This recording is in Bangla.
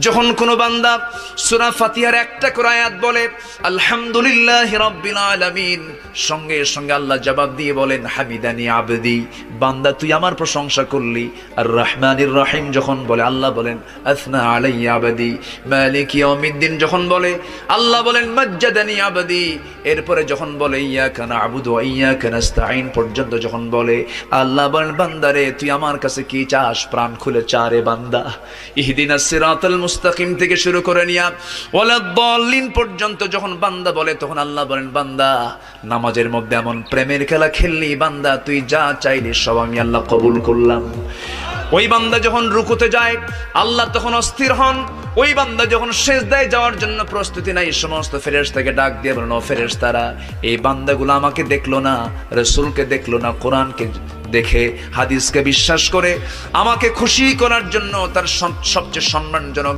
যখন কোনো বান্দা সূরা ফাতিহার একটা করে আয়াত বলে আলহামদুলিল্লাহি রাব্বিল আলামিন, সঙ্গে সঙ্গে আল্লাহ জবাব দিয়ে বলেন হামিদানি আবদি, বান্দা তুই আমার প্রশংসা করলি। আর রহমানির রহিম যখন বলে আল্লাহ বলেন আসনা আলাইয়া আবদি। মালিক ইয়াউমিদ্দিন যখন বলে আল্লাহ বলেন মাজ্জাদানি আবদি। এরপরে যখন বলে ইয়াকা না'বুদু ওয়া ইয়াকা নাস্তাঈন পর্যন্ত যখন বলে আল্লাহ বলেন বান্দারে তুই আমার কাছে কি চাস, প্রাণ খুলে চা রে বান্দা। ইহদিনাস সিরাতাল মুস্তাকিম থেকে শুরু করে নিয়া ওয়ালাদ-দাল্লিন পর্যন্ত যখন বান্দা বলে তখন আল্লাহ বলেন বান্দা নামাজের মধ্যে এমন প্রেমের খেলা খেললি বান্দা, তুই যা চাইলি সব আমি আল্লাহ কবুল করলাম। ওই বান্দা যখন রুকুতে যায় আল্লাহ তখন অস্থির হন। ওই বান্দা যখন সিজদায় যাওয়ার জন্য প্রস্তুতি নাই, সমস্ত ফেরেশতাকে ডাক দিয়ে বলেন ও ফেরেশতারা, এই বান্দাগুলো আমাকে দেখলো না, রাসূলকে দেখলো না, কোরআনকে দেখে হাদিসকে বিশ্বাস করে আমাকে খুশি করার জন্য তার সবচেয়ে সম্মানজনক